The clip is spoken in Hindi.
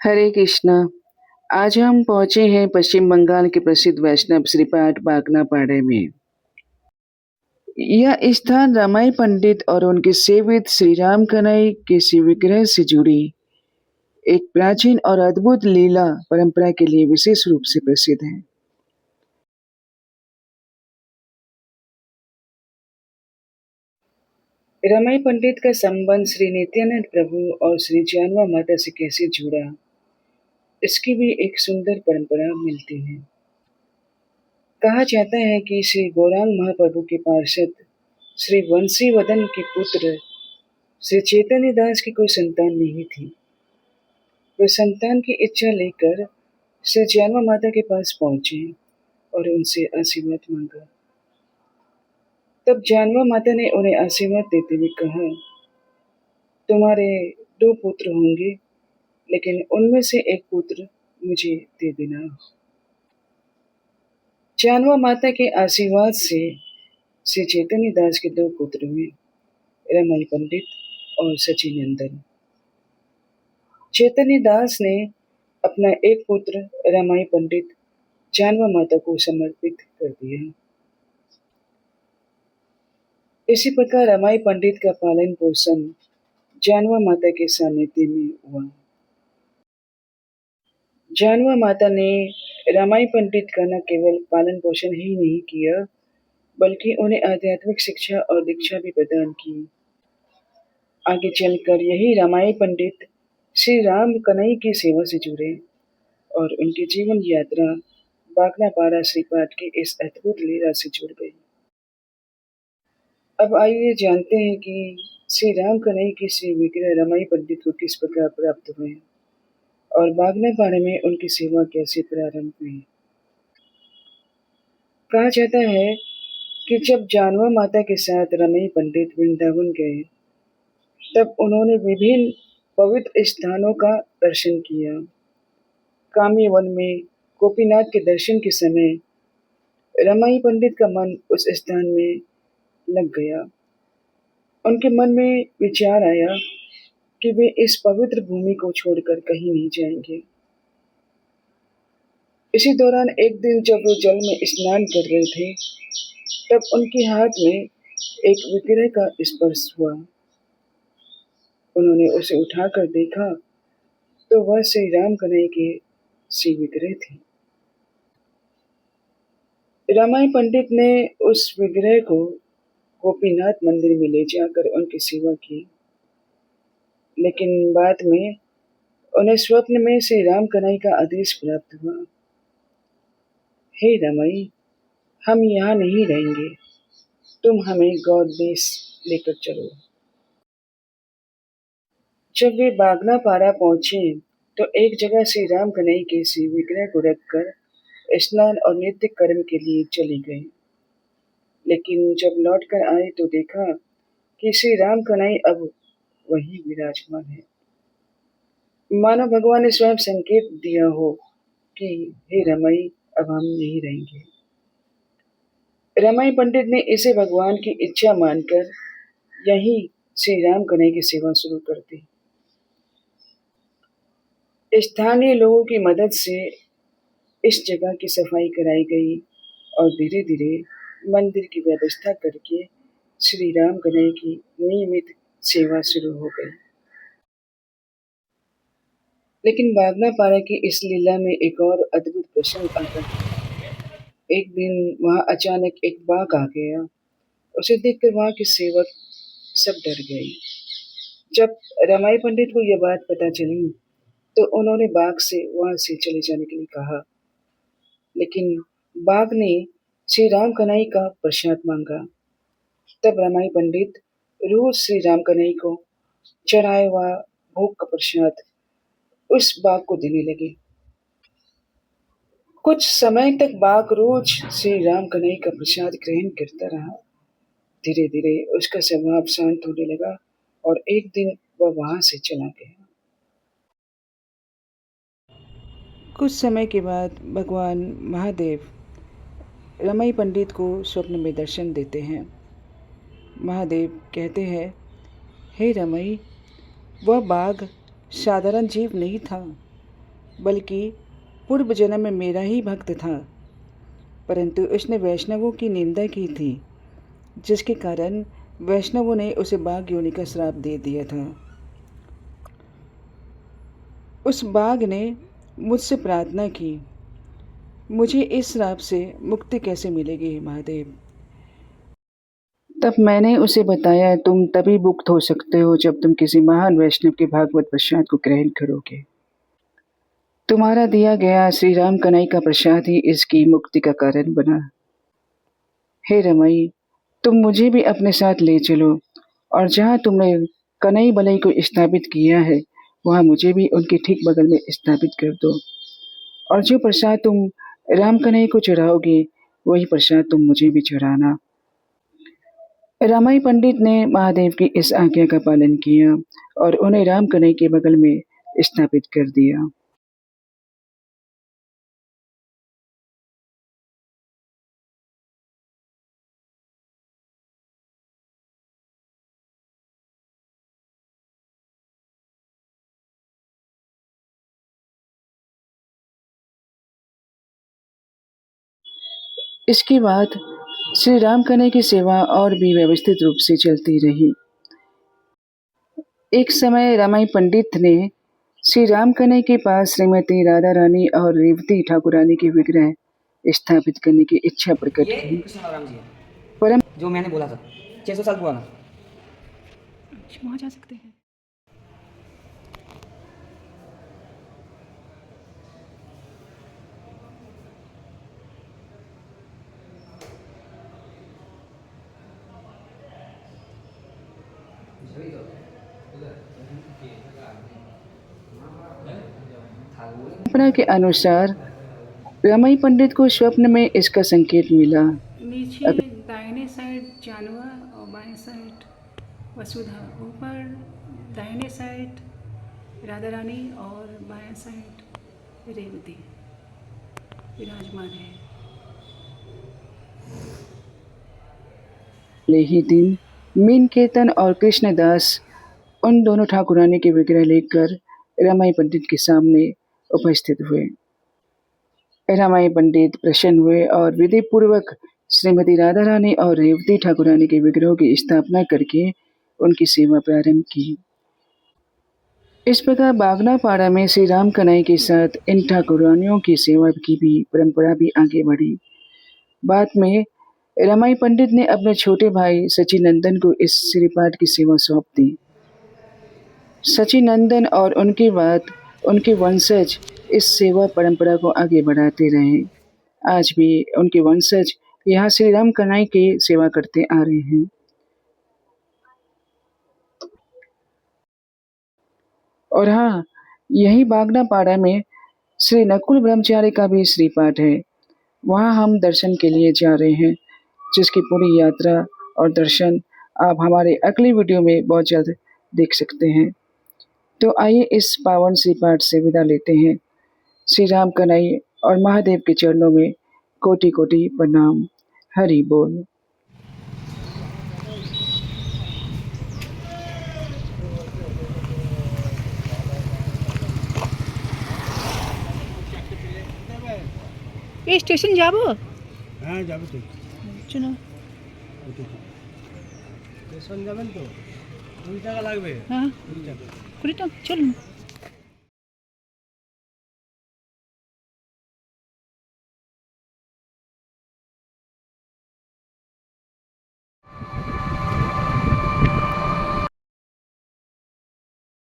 हरे कृष्णा। आज हम पहुंचे हैं पश्चिम बंगाल के प्रसिद्ध वैष्णव श्रीपाद बागनापाड़े में। यह स्थान रामाई पंडित और उनके सेवित श्री राम कन्हई के शिव विग्रह से जुड़ी एक प्राचीन और अद्भुत लीला परंपरा के लिए विशेष रूप से प्रसिद्ध है। रामाई पंडित का संबंध श्री नित्यानंद प्रभु और श्री जानवा माता से कैसे जुड़ा, इसकी भी एक सुंदर परंपरा मिलती है। कहा जाता है कि श्री गौरांग महाप्रभु के पार्षद श्री वंशीवदन के पुत्र श्री चैतन्य दास की कोई संतान नहीं थी। वे संतान की इच्छा लेकर श्री जानवा माता के पास पहुंचे और उनसे आशीर्वाद मांगा। तब जानवा माता ने उन्हें आशीर्वाद देते हुए कहा, तुम्हारे 2 पुत्र होंगे, लेकिन उनमें से एक पुत्र मुझे दे देना। जानवा माता के आशीर्वाद से श्री चैतन्य दास के 2 पुत्र हुए, रमाई पंडित और सचिनंदन। चैतन्य दास ने अपना एक पुत्र रमाई पंडित जानवा माता को समर्पित कर दिया। इसी प्रकार रमाई पंडित का पालन पोषण जानवा माता के सानिध्य में हुआ। जानवा माता ने रमाई पंडित का न केवल पालन पोषण ही नहीं किया, बल्कि उन्हें आध्यात्मिक शिक्षा और दीक्षा भी प्रदान की। आगे चलकर यही रामाई पंडित श्री राम कन्हई की सेवा से जुड़े और उनकी जीवन यात्रा बागनापाड़ा श्रीपाद की इस अद्भुत लीला से जुड़ गई। अब आइए जानते हैं कि श्री राम कन्हई के श्री विग्रह रामाई पंडित को किस प्रकार प्राप्त हुए और बागनापाड़ा में उनकी सेवा कैसे प्रारंभ हुई। कहा जाता है कि जब जानवा माता के साथ रमाई पंडित वृंदावन गए, तब उन्होंने विभिन्न पवित्र स्थानों का दर्शन किया। कामी वन में गोपीनाथ के दर्शन के समय रमाई पंडित का मन उस स्थान में लग गया। उनके मन में विचार आया कि वे इस पवित्र भूमि को छोड़कर कहीं नहीं जाएंगे। इसी दौरान एक दिन जब वे जल में स्नान कर रहे थे, तब उनके हाथ में एक विग्रह का स्पर्श हुआ। उन्होंने उसे उठाकर देखा तो वह श्री राम कन्हई के शिव विग्रह थे। रामाई पंडित ने उस विग्रह को गोपीनाथ मंदिर में ले जाकर उनकी सेवा की, लेकिन बाद में उन्हें स्वप्न में श्री राम कन्हई का आदेश प्राप्त हुआ, हे रमाई, हम यहाँ नहीं रहेंगे, तुम हमें गौड़ देश लेकर चलो। जब वे बागनापाड़ा पहुंचे तो एक जगह श्री राम कन्हई के शिव विग्रह को रखकर स्नान और नित्य कर्म के लिए चले गए। लेकिन जब लौट कर आए तो देखा कि श्री राम कन्हई अब वही विराजमान है। मानो भगवान ने स्वयं संकेत दिया हो कि हे रमाई, अब हम नहीं रहेंगे। रमाई पंडित ने इसे भगवान की इच्छा मानकर यही श्री राम कन्हई की सेवा शुरू कर दी। स्थानीय लोगों की मदद से इस जगह की सफाई कराई गई और धीरे धीरे मंदिर की व्यवस्था करके श्री राम कन्हई की नियमित सेवा शुरू हो गई। लेकिन बागनापाड़ा की इस लीला में एक और अद्भुत प्रसंग आता है। एक दिन वहां अचानक एक बाघ आ गया। उसे देखकर वहां के सेवक सब डर गए। जब रमाई पंडित को यह बात पता चली तो उन्होंने बाघ से वहां से चले जाने के लिए कहा, लेकिन बाघ ने श्री राम कन्हई का प्रसाद मांगा। तब रमाई पंडित रोज श्री राम कन्हई को चढ़ाए हुआ भोग का प्रसाद उस बाघ को देने लगे। कुछ समय तक बाघ रोज श्री राम कन्हई का प्रसाद ग्रहण करता रहा। धीरे धीरे उसका स्वभाव शांत होने लगा और एक दिन वह वहां से चला गया। कुछ समय के बाद भगवान महादेव रमाई पंडित को स्वप्न में दर्शन देते हैं। महादेव कहते हैं, हे रमाई, वह बाघ साधारण जीव नहीं था, बल्कि पूर्व जन्म में मेरा ही भक्त था, परंतु उसने वैष्णवों की निंदा की थी, जिसके कारण वैष्णवों ने उसे बाघ योनि का श्राप दे दिया था। उस बाघ ने मुझसे प्रार्थना की, मुझे इस श्राप से मुक्ति कैसे मिलेगी महादेव। तब मैंने उसे बताया, तुम तभी मुक्त हो सकते हो जब तुम किसी महान वैष्णव के भागवत प्रसाद को ग्रहण करोगे। तुम्हारा दिया गया श्री राम कन्हई का प्रसाद ही इसकी मुक्ति का कारण बना। हे रमई, तुम मुझे भी अपने साथ ले चलो और जहाँ तुमने कन्हई बलई को स्थापित किया है वहाँ मुझे भी उनके ठीक बगल में स्थापित कर दो, और जो प्रसाद तुम राम कन्हई को चढ़ाओगे वही प्रसाद तुम मुझे भी चढ़ाना। रमाई पंडित ने महादेव की इस आज्ञा का पालन किया और उन्हें राम कन्हई के बगल में स्थापित कर दिया। इसके बाद श्री राम कन्हई की सेवा और भी व्यवस्थित रूप से चलती रही। एक समय रमाई पंडित ने श्री राम कन्हई के पास श्रीमती राधा रानी और रेवती ठाकुरानी के विग्रह स्थापित करने की इच्छा प्रकट की। परम जो मैंने बोला था 600 साल पुराना, वहाँ जा सकते हैं। परंपरा के अनुसार रमाई पंडित को स्वप्न में इसका संकेत मिला। नीचे दाहिने साइड जानवर और बाएं साइड वसुधा, ऊपर दाहिने साइड राधा रानी और बाएं साइड रेवती विराजमान है। ही दिन मीन केतन और कृष्णदास उन दोनों ठाकुरानी के विग्रह लेकर रमाई पंडित के सामने उपस्थित हुए। रमाई पंडित प्रसन्न हुए और विधि पूर्वक श्रीमती राधा रानी और रेवती ठाकुरानी के विग्रहों की स्थापना करके उनकी सेवा प्रारंभ की। इस प्रकार बागनापाड़ा में श्री राम कन्हई के साथ इन ठाकुरानियों की सेवा की भी परंपरा भी आगे बढ़ी। बाद में रमाई पंडित ने अपने छोटे भाई सचिनंदन को इस श्रीपाठ की सेवा सौंप दी। सचिनंदन और उनके बाद उनके वंशज इस सेवा परंपरा को आगे बढ़ाते रहे। आज भी उनके वंशज यहाँ श्री राम कन्हई की सेवा करते आ रहे हैं। और हाँ, यही बागनापाड़ा में श्री नकुल ब्रह्मचारी का भी श्रीपाठ है। वहाँ हम दर्शन के लिए जा रहे हैं, जिसकी पूरी यात्रा और दर्शन आप हमारे अगली वीडियो में बहुत जल्द देख सकते हैं। तो आइए इस पावन श्रीपाठ से विदा लेते हैं। श्री राम कन्हई और महादेव के चरणों में कोटि कोटि प्रणाम। हरि बोल। ये स्टेशन जाबो? हाँ जाबो तो चलो স্টেশন যাবেন তো 2 টাকা লাগবে। हाँ 2 টাকা कुड़ी तो चल।